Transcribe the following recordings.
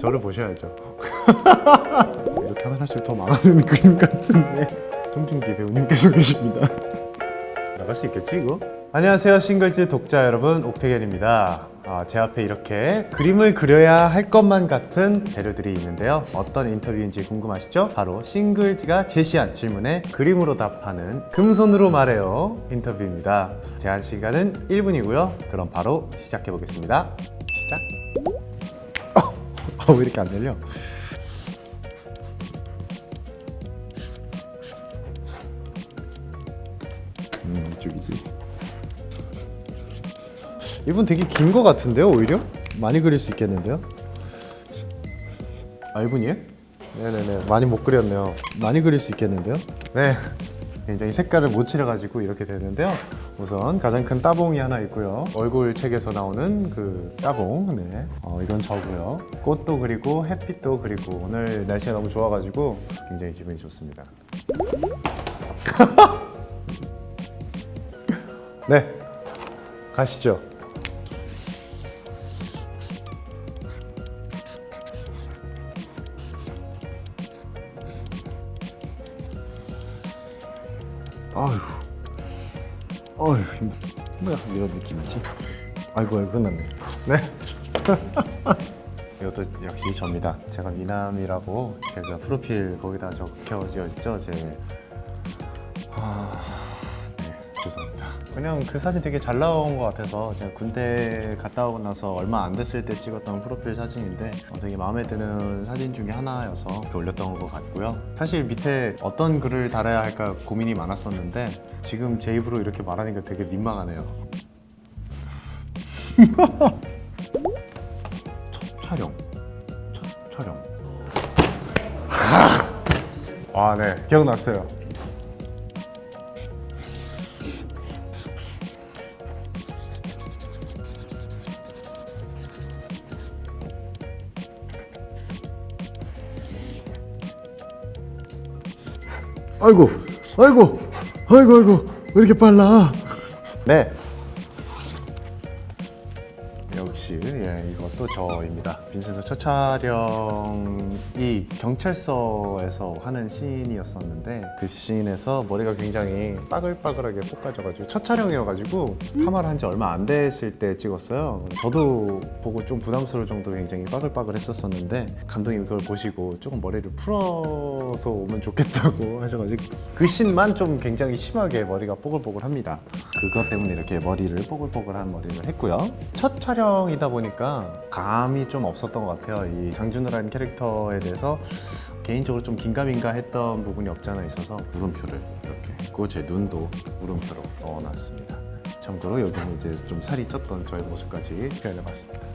저를 보셔야죠. 이렇게 하면 할수록 더 망하는 그림 같은데. 송중기 배우님께서 계십니다. 나갈 수 있겠지 이거? 안녕하세요, 싱글즈 독자 여러분, 옥택연입니다. 제 앞에 이렇게 그림을 그려야 할 것만 같은 재료들이 있는데요. 어떤 인터뷰인지 궁금하시죠? 바로 싱글즈가 제시한 질문에 그림으로 답하는 금손으로 말해요 인터뷰입니다. 제한 시간은 1분이고요. 그럼 바로 시작해 보겠습니다. 시작. 왜 이렇게 안 들려? 이쪽이지. 1분 되게 긴 거 같은데요, 오히려? 많이 그릴 수 있겠는데요? 1분이에요? 네네네, 많이 못 그렸네요. 많이 그릴 수 있겠는데요? 네, 굉장히 색깔을 못 칠해가지고 이렇게 되는데요. 우선 가장 큰 따봉이 하나 있고요. 얼굴 책에서 나오는 그 따봉, 네, 이건 저고요. 꽃도 그리고 햇빛도 그리고 오늘 날씨가 너무 좋아가지고 굉장히 기분이 좋습니다. 네, 가시죠. 아휴 힘들어. 뭐야 이런 느낌이지? 아이고 끝났네. 네. 이것도 역시 접니다. 제가 미남이라고 제가 프로필 거기다 적혀져 있죠. 네, 죄송합니다. 그냥 그 사진 되게 잘 나온 것 같아서 제가 군대 갔다 오고 나서 얼마 안 됐을 때 찍었던 프로필 사진인데 되게 마음에 드는 사진 중에 하나여서 이렇게 올렸던 것 같고요. 사실 밑에 어떤 글을 달아야 할까 고민이 많았었는데 지금 제 입으로 이렇게 말하니까 되게 민망하네요. 첫 촬영. 네, 기억났어요. 아이고 왜 이렇게 빨라? 네, 역시 이것도 저입니다. 빈센서 첫 촬영이 경찰서에서 하는 씬이었었는데 그 씬에서 머리가 굉장히 빠글빠글하게 볶아져가지고 첫 촬영이어가지고 파마를 한 지 얼마 안 됐을 때 찍었어요. 저도 보고 좀 부담스러울 정도로 굉장히 빠글빠글 했었었는데 감독님이 그걸 보시고 조금 머리를 풀어서 오면 좋겠다고 하셔가지고 그 씬만 좀 굉장히 심하게 머리가 뽀글뽀글합니다. 그것 때문에 이렇게 머리를 뽀글뽀글한 머리를 했고요. 첫 촬영이다 보니까 감이 좀 없었던 것 같아요. 이 장준호라는 캐릭터에 대해서 개인적으로 좀 긴가민가 했던 부분이 없지 않아 있어서 물음표를 이렇게 했고 제 눈도 물음표로 넣어놨습니다. 참고로 여기는 이제 좀 살이 쪘던 저의 모습까지 표현해봤습니다.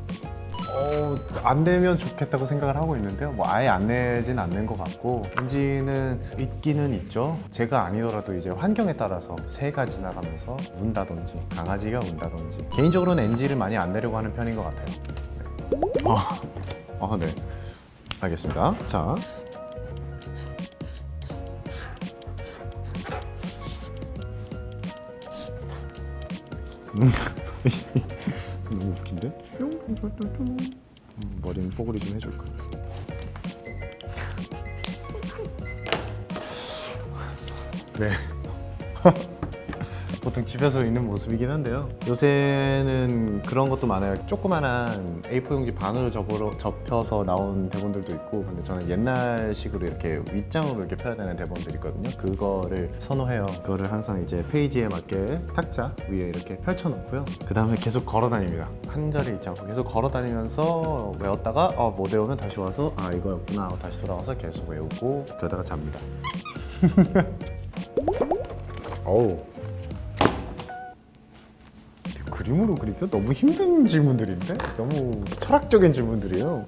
안 내면 좋겠다고 생각을 하고 있는데요. 아예 안 내진 않는 것 같고 NG는 있기는 있죠. 제가 아니더라도 이제 환경에 따라서 새가 지나가면서 운다든지 강아지가 운다든지 개인적으로는 NG를 많이 안 내려고 하는 편인 것 같아요. 네. 네. 알겠습니다. 자. 너무 웃긴데? 머리는 뽀글이 좀 해줄까? 네. 보통 집에서 있는 모습이긴 한데요. 요새는 그런 것도 많아요. 조그만한 A4 용지 반으로 접혀서 나온 대본들도 있고, 근데 저는 옛날식으로 이렇게 윗장으로 이렇게 펴야 되는 대본들이 있거든요. 그거를 선호해요. 그거를 항상 이제 페이지에 맞게 탁자 위에 이렇게 펼쳐놓고요. 그 다음에 계속 걸어 다닙니다. 한 자리 있지 않고 계속 걸어 다니면서 외웠다가 못 외우면 다시 와서 이거였구나 하고 다시 돌아와서 계속 외우고 그러다가 잡니다. 어우. 그림으로 그리기가 너무 힘든 질문들인데? 너무 철학적인 질문들이에요.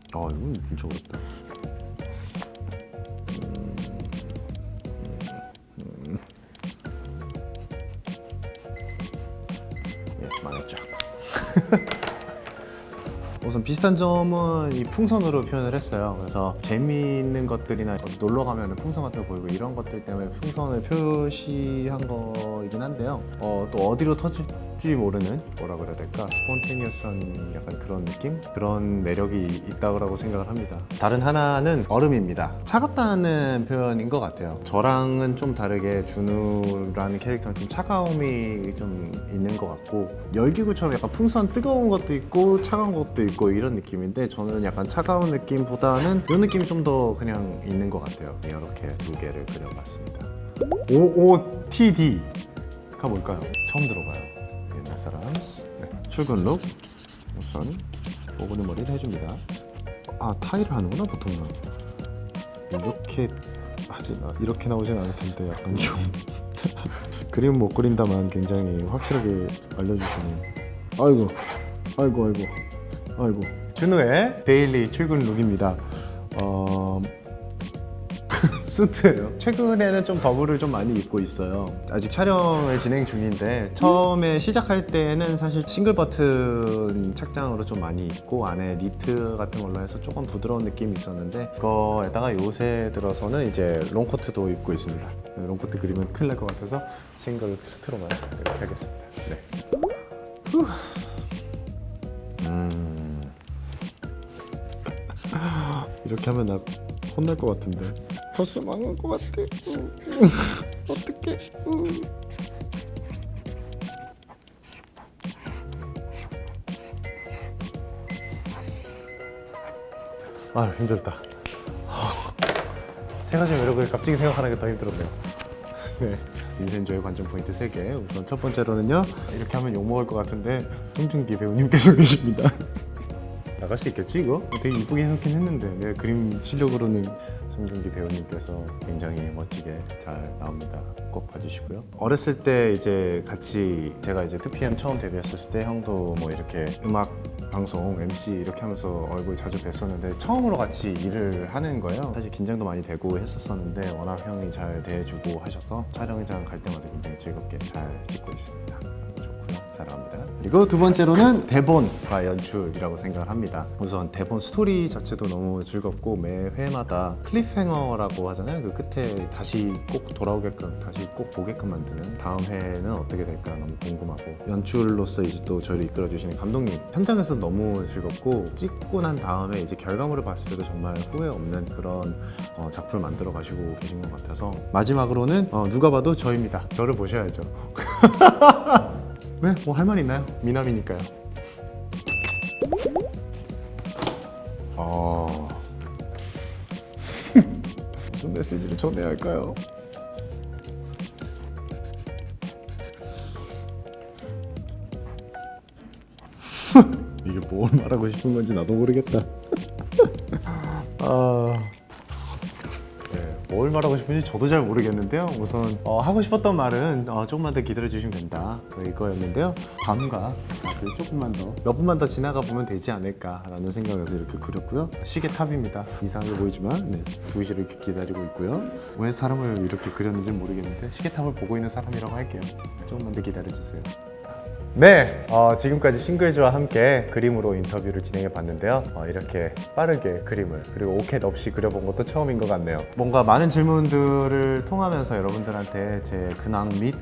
이건 진짜 어렵다. 망했죠. 우선 비슷한 점은 이 풍선으로 표현을 했어요. 그래서 재미있는 것들이나 놀러 가면 풍선 같은 거 보이고 이런 것들 때문에 풍선을 표시한 거이긴 한데요. 또 어디로 터질지 막지 모르는 뭐라 그래야 될까, 스폰테니어스한 약간 그런 느낌? 그런 매력이 있다고 생각을 합니다. 다른 하나는 얼음입니다. 차갑다는 표현인 것 같아요. 저랑은 좀 다르게 준우라는 캐릭터는 좀 차가움이 좀 있는 것 같고, 열기구처럼 약간 풍성한 뜨거운 것도 있고 차가운 것도 있고 이런 느낌인데, 저는 약간 차가운 느낌보다는 이 느낌이 좀 더 그냥 있는 것 같아요. 이렇게 두 개를 그려봤습니다. OOTD가 뭘까요? 처음 들어봐요. 옛날 사람. 네. 출근 룩 우선 오그는 머리를 해줍니다. 아, 타이를 하는구나 보통은. 이렇게 하진 이렇게 나오진 않을 텐데 약간 좀 그림 못 그린다만 굉장히 확실하게 알려주시는. 아이고 준우의 데일리 출근 룩입니다. 수트예요. 최근에는 좀 더블을 좀 많이 입고 있어요. 아직 촬영을 진행 중인데, 처음에 시작할 때는 사실 싱글 버튼 착장으로 좀 많이 입고 안에 니트 같은 걸로 해서 조금 부드러운 느낌이 있었는데, 그거에다가 요새 들어서는 이제 롱코트도 입고 있습니다. 롱코트 그리면 큰일 날 것 같아서 싱글 수트로만 이렇게 하겠습니다. 네. 이렇게 하면 나 혼날 것 같은데. 벌써 망한 것 같아. 어떡해. 아, 힘들다. 세 가지 매력을 갑자기 생각하는 게 더 힘들었네요. 네. 빈센조의 관전 포인트 3개. 우선 첫 번째로는요, 이렇게 하면 욕먹을 것 같은데 송중기 배우님께서 계십니다. 나갈 수 있겠지 이거? 되게 이쁘게 해놓긴 했는데 내 그림 실력으로는 송중기 배우님께서 굉장히 멋지게 잘 나옵니다. 꼭 봐주시고요. 어렸을 때 이제 같이 제가 이제 2PM 처음 데뷔했을 때 형도 뭐 이렇게 음악 방송 MC 이렇게 하면서 얼굴 자주 뵀었는데, 처음으로 같이 일을 하는 거예요. 사실 긴장도 많이 되고 했었었는데 워낙 형이 잘 대해주고 하셔서 촬영장 갈 때마다 굉장히 즐겁게 잘 찍고 있습니다. 사랑합니다. 그리고 두 번째로는 대본과 연출이라고 생각을 합니다. 우선 대본 스토리 자체도 너무 즐겁고, 매 회마다 클리프행어라고 하잖아요. 그 끝에 다시 꼭 돌아오게끔, 다시 꼭 보게끔 만드는, 다음 회는 어떻게 될까 너무 궁금하고, 연출로서 이제 또 저를 이끌어 주시는 감독님, 현장에서 너무 즐겁고, 찍고 난 다음에 이제 결과물을 봤을 때도 정말 후회 없는 그런 작품을 만들어 가시고 계신 것 같아서. 마지막으로는 누가 봐도 저입니다. 저를 보셔야죠. 왜? 뭐 할 말 있나요? 미남이니까요. 무슨 메시지를 전해야 할까요? 이게 뭘 말하고 싶은 건지 나도 모르겠다. 뭘 말하고 싶은지 저도 잘 모르겠는데요. 우선 하고 싶었던 말은 조금만 더 기다려 주시면 된다, 이거였는데요. 다음과 조금만 더, 몇 분만 더 지나가 보면 되지 않을까라는 생각에서 이렇게 그렸고요. 시계탑입니다. 이상하게 보이지만 네, 2시를 이렇게 기다리고 있고요. 왜 사람을 이렇게 그렸는지 모르겠는데 시계탑을 보고 있는 사람이라고 할게요. 조금만 더 기다려 주세요. 네, 지금까지 싱글즈와 함께 그림으로 인터뷰를 진행해 봤는데요. 이렇게 빠르게 그림을, 그리고 오캣 없이 그려본 것도 처음인 것 같네요. 뭔가 많은 질문들을 통하면서 여러분들한테 제 근황 및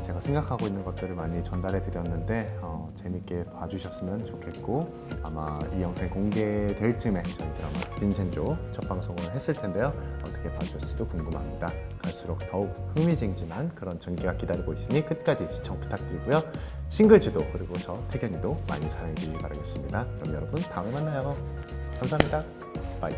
제가 생각하고 있는 것들을 많이 전달해 드렸는데, 재밌게 봐주셨으면 좋겠고, 아마 이 영상이 공개될 쯤에 저희 드라마 빈센조 첫 방송을 했을 텐데요. 어떻게 봐주실지도 궁금합니다. 갈수록 더욱 흥미진진한 그런 전개가 기다리고 있으니 끝까지 시청 부탁드리고요. 싱글즈도, 그리고 저 태견이도 많이 사랑해 주시기 바라겠습니다. 그럼 여러분 다음에 만나요. 감사합니다. 바이.